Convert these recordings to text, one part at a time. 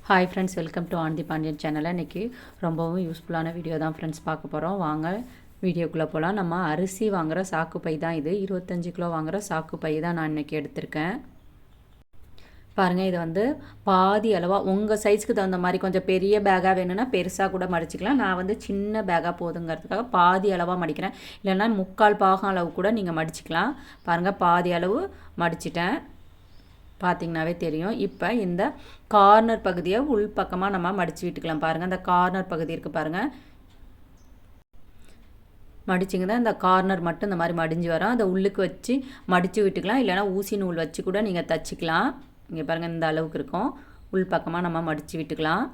Hi friends, welcome to Anandhi Pandian channel. இன்றைக்கி ரொம்பவும் யூஸ்ஃபுல்லான வீடியோ தான் ஃப்ரெண்ட்ஸ் பார்க்க போகிறோம். வாங்க வீடியோக்குள்ளே போகலாம். நம்ம அரிசி வாங்குகிற சாக்கு பை தான் இது. 25 கிலோ வாங்குகிற சாக்கு பை தான் நான் இன்றைக்கி எடுத்திருக்கேன். பாருங்கள், இது வந்து பாதி அளவாக உங்கள் சைஸ்க்கு தகுந்த மாதிரி கொஞ்சம் பெரிய பேக்காக வேணும்னா பெருசாக கூட மடிச்சிக்கலாம். நான் வந்து சின்ன பேக்காக போதுங்கிறதுக்காக பாதி அளவாக மடிக்கிறேன். இல்லைன்னா 3/4 பாகம் அளவு கூட நீங்கள் மடிச்சிக்கலாம். பாருங்கள், பாதி அளவு மடிச்சிட்டேன். பார்த்திங்கனாவே தெரியும். இப்போ இந்த கார்னர் பகுதியை உள் பக்கமாக நம்ம மடித்து விட்டுக்கலாம். பாருங்கள், இந்த கார்னர் பகுதி இருக்குது பாருங்கள். மடிச்சிங்கன்னா இந்த கார்னர் மட்டும் இந்த மாதிரி மடிஞ்சு வரும். அதை உள்ளுக்கு வச்சு மடித்து விட்டுக்கலாம். இல்லைனா ஊசி நூல் வச்சு கூட நீங்கள் தச்சுக்கலாம். இங்கே பாருங்கள், இந்த அளவுக்கு இருக்கும். உள் பக்கமாக நம்ம மடித்து விட்டுக்கலாம்.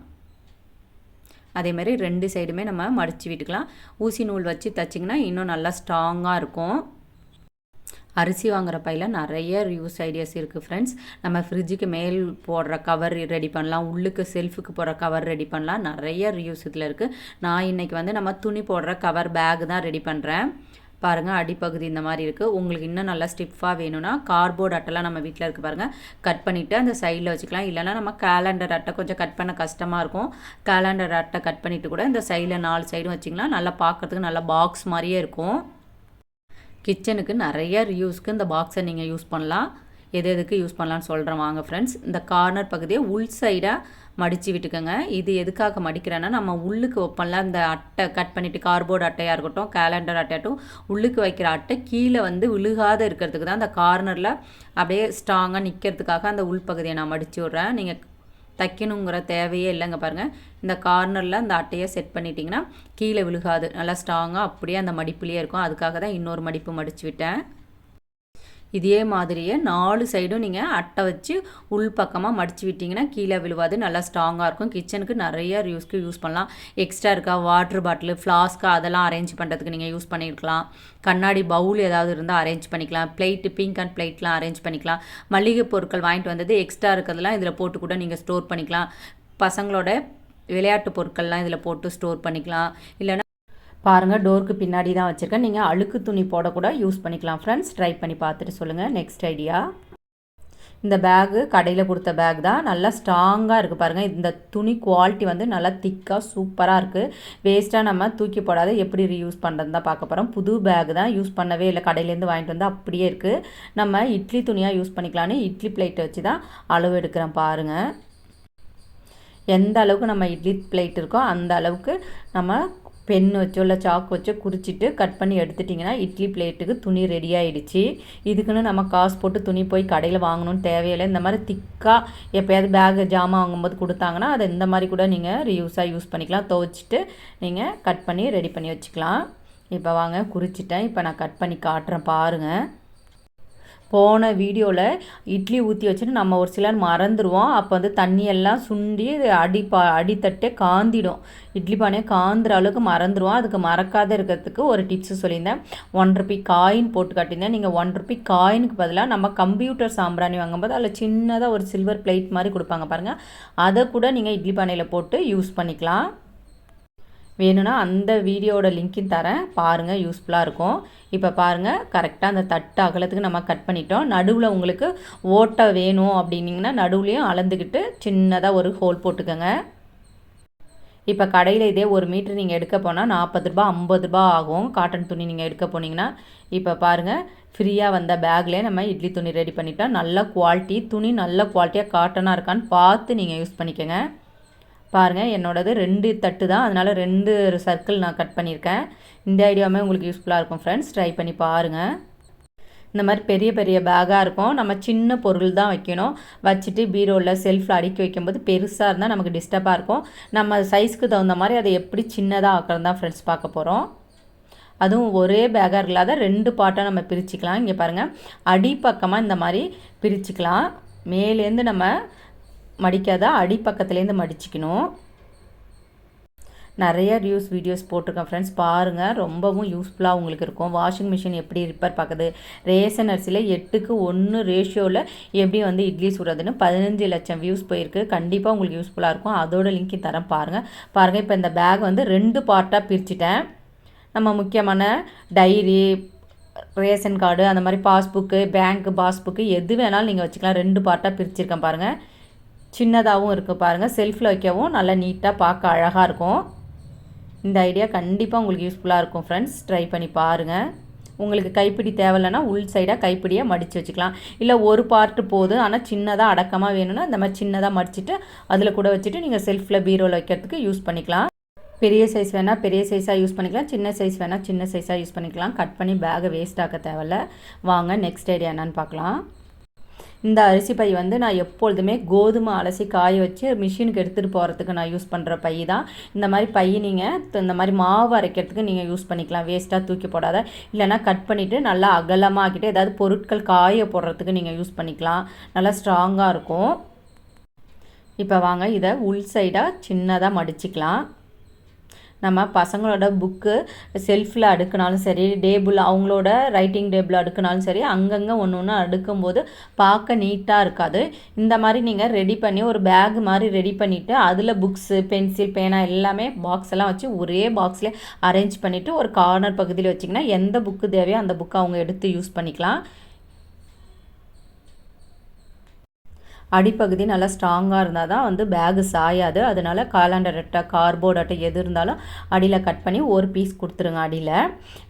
அதேமாதிரி 2 சைடுமே நம்ம மடித்து விட்டுக்கலாம். ஊசி நூல் வச்சு தைச்சிங்கன்னா இன்னும் நல்லா ஸ்ட்ராங்காக இருக்கும். அரிசி வாங்குகிற பையில் நிறைய யூஸ் ஐடியாஸ் இருக்குது ஃப்ரெண்ட்ஸ். நம்ம ஃப்ரிட்ஜுக்கு மேல் போடுற கவர் ரெடி பண்ணலாம். உள்ளுக்கு செல்ஃபுக்கு போடுற கவர் ரெடி பண்ணலாம். நிறைய ரியூஸ் இதில் இருக்குது. நான் இன்றைக்கி வந்து நம்ம துணி போடுற கவர் பேக் தான் ரெடி பண்ணுறேன். பாருங்கள், அடிப்பகுதி இந்த மாதிரி இருக்குது. உங்களுக்கு இன்னும் நல்லா ஸ்டிஃபாக வேணும்னா கார்ட்போர்ட் அட்டைலாம் நம்ம வீட்டில் இருக்குது பாருங்கள், கட் பண்ணிவிட்டு அந்த சைடில் வச்சுக்கலாம். இல்லைனா நம்ம கேலண்டர் அட்டை கொஞ்சம் கட் பண்ண கஷ்டமாக இருக்கும். கேலண்டர் அட்டை கட் பண்ணிவிட்டு கூட இந்த சைடில் 4 சைடும் வச்சிங்கன்னா நல்லா பார்க்குறதுக்கு நல்லா பாக்ஸ் மாதிரியே இருக்கும். கிச்சனுக்கு நிறைய ரியூஸ்க்கு இந்த பாக்ஸை நீங்கள் யூஸ் பண்ணலாம். எதுக்கு யூஸ் பண்ணலான்னு சொல்கிறேன் வாங்க ஃப்ரெண்ட்ஸ். இந்த கார்னர் பகுதியை உள் சைடாக மடித்து விட்டுக்கோங்க. இது எதுக்காக மடிக்கிறேன்னா, நம்ம உள்ளுக்கு வைப்போம்ல இந்த அட்டை கட் பண்ணிவிட்டு, கார்ட்போர்ட் அட்டையாக இருக்கட்டும், கேலண்டர் அட்டையாட்டும், உள்ளுக்கு வைக்கிற அட்டை கீழே வந்து விழுகாத இருக்கிறதுக்கு தான் அந்த கார்னரில் அப்படியே ஸ்ட்ராங்காக நிற்கிறதுக்காக அந்த உள்பகுதியை நான் மடித்து விட்றேன். நீங்கள் தைக்கணுங்கிற தேவையே இல்லைங்க. பாருங்கள், இந்த கார்னரில் அந்த அட்டையை செட் பண்ணிட்டிங்கன்னா கீழே விழுகாது. நல்லா ஸ்ட்ராங்காக அப்படியே அந்த மடிப்புலேயே இருக்கும். அதுக்காக தான் இன்னொரு மடிப்பு மடித்து விட்டேன். இதே மாதிரியே 4 சைடும் நீங்கள் அட்டை வச்சு உள் பக்கமாக மடித்து விட்டிங்கன்னா கீழே விழுவாது. நல்லா ஸ்ட்ராங்காக இருக்கும். கிச்சனுக்கு நிறைய யூஸ் பண்ணலாம். எக்ஸ்ட்ரா இருக்கா வாட்டர் பாட்டில், ஃப்ளாஸ்க்கு அதெல்லாம் அரேஞ்ச் பண்ணுறதுக்கு நீங்கள் யூஸ் பண்ணியிருக்கலாம். கண்ணாடி பவுல் ஏதாவது இருந்தால் அரேஞ்ச் பண்ணிக்கலாம். பிளேட்டு, பிங்க் அண்ட் பிளேட்லாம் அரேஞ்ச் பண்ணிக்கலாம். மளிகை பொருட்கள் வாங்கிட்டு வந்தது எக்ஸ்ட்ரா இருக்கிறதுலாம் இதில் போட்டு கூட நீங்கள் ஸ்டோர் பண்ணிக்கலாம். பசங்களோட விளையாட்டு பொருட்கள்லாம் இதில் போட்டு ஸ்டோர் பண்ணிக்கலாம். இல்லைனா பாருங்கள், டோருக்கு பின்னாடி தான் வச்சுருக்கேன். நீங்கள் அழுக்கு துணி போடக்கூட யூஸ் பண்ணிக்கலாம் ஃப்ரெண்ட்ஸ். ட்ரை பண்ணி பார்த்துட்டு சொல்லுங்கள். நெக்ஸ்ட் ஐடியா, இந்த பேகு கடையில் கொடுத்த பேக் தான். நல்லா ஸ்ட்ராங்காக இருக்குது பாருங்கள். இந்த துணி குவாலிட்டி வந்து நல்லா திக்காக சூப்பராக இருக்குது. வேஸ்ட்டாக நம்ம தூக்கி போடாத எப்படி ரீயூஸ் பண்ணுறது தான் பார்க்க போகிறோம். புது பேக் தான், யூஸ் பண்ணவே இல்லை. கடையிலேருந்து வாங்கிட்டு வந்து அப்படியே இருக்குது. நம்ம இட்லி துணியாக யூஸ் பண்ணிக்கலான்னு இட்லி பிளேட்டை வச்சு தான் அளவு எடுக்கிறேன் பாருங்கள். எந்த அளவுக்கு நம்ம இட்லி பிளேட் இருக்கோ அந்த அளவுக்கு நம்ம பென் வச்சோ இல்லை சாக்கு வச்சோ குறிச்சிட்டு கட் பண்ணி எடுத்துட்டிங்கன்னா இட்லி பிளேட்டுக்கு துணி ரெடி ஆகிடுச்சு. இதுக்குன்னு நம்ம காசு போட்டு துணி போய் கடையில் வாங்கணும்னு தேவையில்லை. இந்த மாதிரி திக்காக எப்போயாவது பேக் ஜாமான் வாங்கும்போது கொடுத்தாங்கன்னா அதை இந்த மாதிரி கூட நீங்கள் ரீயூஸாக யூஸ் பண்ணிக்கலாம். துவைச்சிட்டு நீங்கள் கட் பண்ணி ரெடி பண்ணி வச்சுக்கலாம். இப்போ வாங்க, குறிச்சிட்டேன். இப்போ நான் கட் பண்ணி காட்டுறேன் பாருங்கள். போன வீடியோவில் இட்லி ஊற்றி வச்சுட்டு நம்ம ஒரு சிலர் மறந்துடுவோம். அப்போ வந்து தண்ணியெல்லாம் சுண்டி அடித்தட்டே காந்திடும். இட்லி பானையை காந்துற அளவுக்கு மறந்துடுவோம். அதுக்கு மறக்காத இருக்கிறதுக்கு ஒரு டிப்ஸு சொல்லியிருந்தேன். 1 ரூபி காயின் போட்டு காட்டியிருந்தேன். நீங்கள் 1 ரூபி காயினுக்கு பதிலாக நம்ம கம்ப்யூட்டர் சாம்பிராணி வாங்கும்போது அதில் சின்னதாக ஒரு சில்வர் பிளேட் மாதிரி கொடுப்பாங்க பாருங்கள், அதை கூட நீங்கள் இட்லி பானையில் போட்டு யூஸ் பண்ணிக்கலாம். வேணும்னா அந்த வீடியோட லிங்க்கையும் தரேன் பாருங்கள், யூஸ்ஃபுல்லாக இருக்கும். இப்போ பாருங்கள், கரெக்டாக அந்த தட்டு அகலத்துக்கு நம்ம கட் பண்ணிட்டோம். நடுவில் உங்களுக்கு ஓட்டை வேணும் அப்படின்னிங்கன்னா நடுவுலையும் அளந்துக்கிட்டு சின்னதாக ஒரு ஹோல் போட்டுக்கோங்க. இப்போ கடையில் இதே 1 மீட்டர் நீங்கள் எடுக்க போனால் 40 ரூபா 50 ரூபா ஆகும். காட்டன் துணி நீங்கள் எடுக்க போனீங்கன்னா. இப்போ பாருங்கள், ஃப்ரீயாக வந்த பேக்லேயே நம்ம இட்லி துணி ரெடி பண்ணிட்டோம். நல்ல குவாலிட்டி துணி, நல்ல குவாலிட்டியாக காட்டனாக இருக்கான்னு பார்த்து நீங்கள் யூஸ் பண்ணிக்கோங்க. பாருங்கள், என்னோடது 2 தட்டு தான், அதனால் 2 சர்க்கிள் நான் கட் பண்ணியிருக்கேன். இந்த ஐடியாவுமே உங்களுக்கு யூஸ்ஃபுல்லாக இருக்கும் ஃப்ரெண்ட்ஸ். ட்ரை பண்ணி பாருங்கள். இந்த மாதிரி பெரிய பெரிய பேக்காக இருக்கும். நம்ம சின்ன பொருள் தான் வைக்கணும். வச்சுட்டு பீரோவில் செல்ஃபில் அடுக்கி வைக்கும்போது பெருசாக இருந்தால் நமக்கு டிஸ்டர்பாக இருக்கும். நம்ம சைஸ்க்கு தகுந்த மாதிரி அதை எப்படி சின்னதாக ஆக்கிறது தான் ஃப்ரெண்ட்ஸ் பார்க்க போகிறோம். அதுவும் ஒரே பேக்காக இல்லாத 2 பார்ட்டாக நம்ம பிரிச்சுக்கலாம். இங்கே பாருங்கள், அடிப்பக்கமாக இந்த மாதிரி பிரிச்சுக்கலாம். மேலேருந்து நம்ம மடிக்காத அடிப்பக்கத்துலேருந்து மடிச்சிக்கணும். நிறைய ரிவ்யூஸ் வீடியோஸ் போட்டிருக்கேன் ஃப்ரெண்ட்ஸ், பாருங்கள். ரொம்பவும் யூஸ்ஃபுல்லாக உங்களுக்கு இருக்கும். வாஷிங் மிஷின் எப்படி ரிப்பேர் பார்க்குது, ரேஷன் அரிசியில் 8க்கு 1 ரேஷியோவில் எப்படி வந்து இட்லி சுடுறதுன்னு 15 லட்சம் வியூஸ் போயிருக்கு. கண்டிப்பாக உங்களுக்கு யூஸ்ஃபுல்லாக இருக்கும். அதோட லிங்க் தரேன் பாருங்கள். இப்போ இந்த பேக் வந்து 2 பார்ட்டாக பிரிச்சுட்டேன். நம்ம முக்கியமான டைரி, ரேஷன் கார்டு, அந்த மாதிரி பாஸ்புக்கு, பேங்க் பாஸ்புக்கு எது வேணாலும் நீங்கள் வச்சுக்கலாம். 2 பார்ட்டாக பிரிச்சுருக்கேன் பாருங்கள். சின்னதாகவும் இருக்குது பாருங்கள். செல்ஃபில் வைக்கவும் நல்லா நீட்டாக பார்க்க அழகாக இருக்கும். இந்த ஐடியா கண்டிப்பாக உங்களுக்கு யூஸ்ஃபுல்லாக இருக்கும் ஃப்ரெண்ட்ஸ். ட்ரை பண்ணி பாருங்கள். உங்களுக்கு கைப்பிடி தேவையில்லைன்னா உள் சைடாக கைப்பிடியை மடித்து வச்சுக்கலாம். இல்லை ஒரு பார்ட்டு போதும் ஆனால் சின்னதாக அடக்கமாக வேணும்னா இந்த மாதிரி சின்னதாக மடிச்சுட்டு அதில் கூட வச்சுட்டு நீங்கள் செல்ஃபில் பீரோவில் வைக்கிறதுக்கு யூஸ் பண்ணிக்கலாம். பெரிய சைஸ் வேணால் பெரிய சைஸாக யூஸ் பண்ணிக்கலாம், சின்ன சைஸ் வேணால் சின்ன சைஸாக யூஸ் பண்ணிக்கலாம். கட் பண்ணி பேகை வேஸ்ட் ஆக்க தேவையில்ல. வாங்க நெக்ஸ்ட் ஐடியா என்னன்னு பார்க்கலாம். இந்த அரிசி பை வந்து நான் எப்பொழுதுமே கோதுமை அலசி காய வச்சு மிஷினுக்கு எடுத்துகிட்டு போகிறதுக்கு நான் யூஸ் பண்ணுற பை தான். இந்த மாதிரி பை நீங்கள் இந்த மாதிரி மாவு அரைக்கிறதுக்கு நீங்கள் யூஸ் பண்ணிக்கலாம். வேஸ்ட்டாக தூக்கி போடாத. இல்லைனா கட் பண்ணிவிட்டு நல்லா அகலமாக ஆக்கிட்டு ஏதாவது பொருட்கள் காய போடுறதுக்கு நீங்கள் யூஸ் பண்ணிக்கலாம். நல்லா ஸ்ட்ராங்காக இருக்கும். இப்போ வாங்க இதை உள் சைடாக சின்னதாக மடிச்சுக்கலாம். நம்ம பசங்களோட புக்கு செல்ஃபில் அடுக்கினாலும் சரி, டேபிள் அவங்களோட ரைட்டிங் டேபிள் அடுக்கினாலும் சரி, அங்கங்கே ஒன்று ஒன்று அடுக்கும்போது பார்க்க நீட்டாக இருக்காது. இந்த மாதிரி நீங்கள் ரெடி பண்ணி ஒரு பேக் மாதிரி ரெடி பண்ணிவிட்டு அதில் புக்ஸு பென்சில் பேனா எல்லாமே பாக்ஸ் எல்லாம் வச்சு ஒரே பாக்ஸ்லேயே அரேஞ்ச் பண்ணிவிட்டு ஒரு கார்னர் பகுதியில் வச்சிங்கன்னா எந்த புக்கு தேவையோ அந்த புக்கை அவங்க எடுத்து யூஸ் பண்ணிக்கலாம். அடிப்பகுதி நல்லா ஸ்ட்ராங்காக இருந்தால் தான் வந்து பேகு சாயாது. அதனால் காலாண்டர் அட்டை, கார்போர்ட் அட்டை எது இருந்தாலும் அடியில் கட் பண்ணி ஒரு பீஸ் கொடுத்துருங்க அடியில்.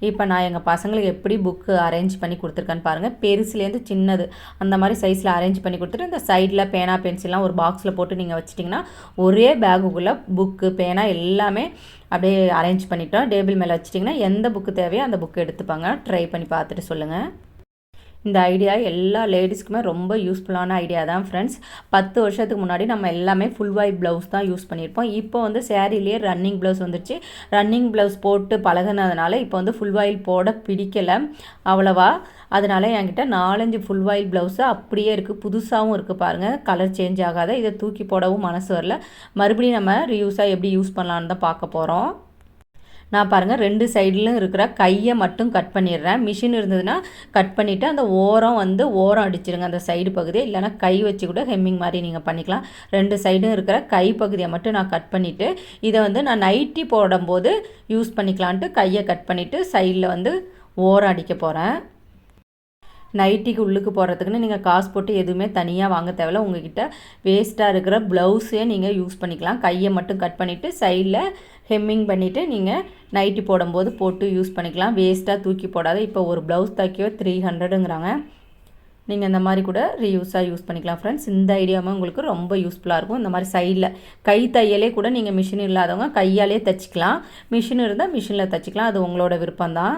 இப்போ நான் எங்கள் பசங்களுக்கு எப்படி புக்கு அரேஞ்ச் பண்ணி கொடுத்துருக்கேன்னு பாருங்கள். பெருசுலேருந்து சின்னது அந்த மாதிரி சைஸில் அரேஞ்ச் பண்ணி கொடுத்துட்டு இந்த சைடில் பேனா பென்சில்லாம் ஒரு பாக்ஸில் போட்டு நீங்கள் வச்சிட்டிங்கன்னா ஒரே பேகுக்குள்ளே புக்கு பேனா எல்லாமே அப்படியே அரேஞ்ச் பண்ணிட்டோம். டேபிள் மேலே வச்சிட்டிங்கன்னா எந்த புக்கு தேவையோ அந்த புக்கு எடுத்துப்பாங்க. ட்ரை பண்ணி பார்த்துட்டு சொல்லுங்கள். இந்த ஐடியா எல்லா லேடிஸ்க்குமே ரொம்ப யூஸ்ஃபுல்லான ஐடியா தான் ஃப்ரெண்ட்ஸ். 10 வருஷத்துக்கு முன்னாடி நம்ம எல்லாமே ஃபுல் வாய் ப்ளவுஸ் தான் யூஸ் பண்ணியிருப்போம். இப்போ வந்து சேரீலேயே ரன்னிங் ப்ளவுஸ் வந்துருச்சு. ரன்னிங் ப்ளவுஸ் போட்டு பழகினதுனால இப்போ வந்து ஃபுல் வாயில் போட பிடிக்கலை அவ்வளவா. அதனால் என்கிட்ட 4-5 ஃபுல் வாயில் ப்ளவுஸு அப்படியே இருக்குது. புதுசாகவும் இருக்குது பாருங்கள். கலர் சேஞ்ச் ஆகாத. இதை தூக்கி போடவும் மனசு வரல. மறுபடியும் நம்ம ரீயூஸாக எப்படி யூஸ் பண்ணலான்னு தான் பார்க்க போகிறோம். நான் பாருங்கள் 2 சைட்லையும் இருக்கிற கையை மட்டும் கட் பண்ணிடுறேன். மிஷின் இருந்ததுன்னா கட் பண்ணிவிட்டு அந்த ஓரம் அடிச்சிடுங்க அந்த சைடு பகுதியை. இல்லைனா கை வச்சு கூட ஹெம்மிங் மாதிரி நீங்கள் பண்ணிக்கலாம். 2 சைடும் இருக்கிற கை பகுதியை மட்டும் நான் கட் பண்ணிவிட்டு இதை வந்து நான் நைட்டி போடும்போது யூஸ் பண்ணிக்கலான்ட்டு கையை கட் பண்ணிவிட்டு சைடில் வந்து ஓரம் அடிக்க போகிறேன். நைட்டிக்கு உள்ளுக்கு போடுறதுக்குன்னு நீங்கள் காசு போட்டு எதுவுமே தனியாக வாங்க தேவையில்ல. உங்கள்கிட்ட வேஸ்ட்டாக இருக்கிற ப்ளவுஸே நீங்கள் யூஸ் பண்ணிக்கலாம். கையை மட்டும் கட் பண்ணிவிட்டு சைடில் ஹெம்மிங் பண்ணிவிட்டு நீங்கள் நைட்டி போடும்போது போட்டு யூஸ் பண்ணிக்கலாம். வேஸ்ட்டாக தூக்கி போடாத. இப்போ ஒரு ப்ளவுஸ் தைக்கவே 300ங்கிறாங்க. நீங்கள் இந்த மாதிரி கூட ரீயூஸாக யூஸ் பண்ணிக்கலாம் ஃப்ரெண்ட்ஸ். இந்த ஐடியாவும் உங்களுக்கு ரொம்ப யூஸ்ஃபுல்லாக இருக்கும். இந்த மாதிரி சைடில் கை தையலே கூட நீங்கள் மிஷின் இல்லாதவங்க கையாலே தைச்சிக்கலாம். மிஷின் இருந்தால் மிஷினில் தைச்சிக்கலாம். அது உங்களோட விருப்பம்தான்.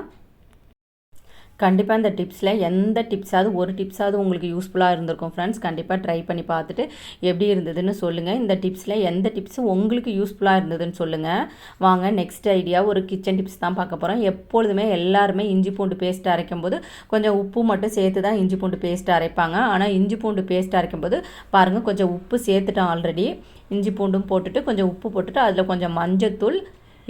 கண்டிப்பாக இந்த டிப்ஸில் எந்த டிப்ஸாவது ஒரு டிப்ஸாவது உங்களுக்கு யூஸ்ஃபுல்லாக இருந்திருக்கும் ஃப்ரெண்ட்ஸ். கண்டிப்பாக ட்ரை பண்ணி பார்த்துட்டு எப்படி இருந்ததுன்னு சொல்லுங்கள். இந்த டிப்ஸில் எந்த டிப்ஸும் உங்களுக்கு யூஸ்ஃபுல்லாக இருந்ததுன்னு சொல்லுங்கள். வாங்க நெக்ஸ்ட் ஐடியா ஒரு கிச்சன் டிப்ஸ் தான் பார்க்க போகிறோம். எப்பொழுதுமே எல்லாருமே இஞ்சி பூண்டு பேஸ்ட் அரைக்கும் போது கொஞ்சம் உப்பு மட்டும் சேர்த்து தான் இஞ்சி பூண்டு பேஸ்ட் அரைப்பாங்க. ஆனால் இஞ்சி பூண்டு பேஸ்ட் அரைக்கும் போது பாருங்கள் கொஞ்சம் உப்பு சேர்த்துட்டோம் ஆல்ரெடி. இஞ்சி பூண்டும் போட்டுட்டு கொஞ்சம் உப்பு போட்டுட்டு அதில் கொஞ்சம் மஞ்சத்தூள்,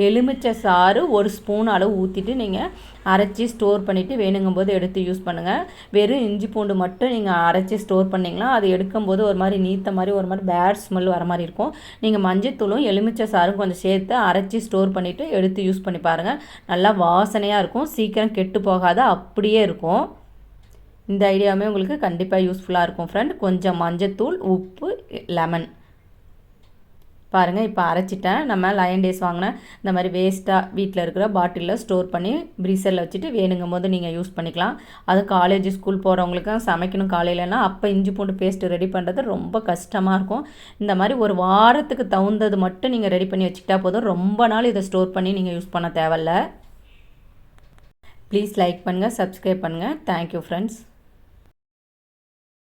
எலுமிச்சை சாறு 1 ஸ்பூன் அளவு ஊற்றிட்டு நீங்கள் அரைச்சி ஸ்டோர் பண்ணிவிட்டு வேணுங்கும்போது எடுத்து யூஸ் பண்ணுங்கள். வெறும் இஞ்சி பூண்டு மட்டும் நீங்கள் அரைச்சி ஸ்டோர் பண்ணிங்கன்னா அது எடுக்கும்போது ஒரு மாதிரி நீத்த மாதிரி ஒரு மாதிரி பேட் ஸ்மெல் வர மாதிரி இருக்கும். நீங்கள் மஞ்சத்தூளும் எலுமிச்சை சாரும் கொஞ்சம் சேர்த்து அரைச்சி ஸ்டோர் பண்ணிவிட்டு எடுத்து யூஸ் பண்ணி பாருங்கள். நல்லா வாசனையாக இருக்கும். சீக்கிரம் கெட்டு போகாத அப்படியே இருக்கும். இந்த ஐடியாவுமே உங்களுக்கு கண்டிப்பாக யூஸ்ஃபுல்லாக இருக்கும் ஃப்ரெண்ட். கொஞ்சம் மஞ்சத்தூள், உப்பு, லெமன் பாருங்கள். இப்போ அரைச்சிட்டேன். நம்ம லயன் டேஸ் வாங்கின இந்த மாதிரி வேஸ்ட்டாக வீட்டில் இருக்கிற பாட்டிலில் ஸ்டோர் பண்ணி ப்ரீசரில் வச்சுட்டு வேணுங்கும் போது நீங்கள் யூஸ் பண்ணிக்கலாம். அது காலேஜ் ஸ்கூல் போகிறவங்களுக்கு சமைக்கணும் காலையிலனா அப்போ இஞ்சி பூண்டு பேஸ்ட்டு ரெடி பண்ணுறது ரொம்ப கஷ்டமாக இருக்கும். இந்த மாதிரி ஒரு வாரத்துக்கு தகுந்தது மட்டும் நீங்கள் ரெடி பண்ணி வச்சுக்கிட்டா போதும். ரொம்ப நாள் இதை ஸ்டோர் பண்ணி நீங்கள் யூஸ் பண்ண தேவையில்ல. ப்ளீஸ் லைக் பண்ணுங்கள், சப்ஸ்கிரைப் பண்ணுங்கள். Thank you friends.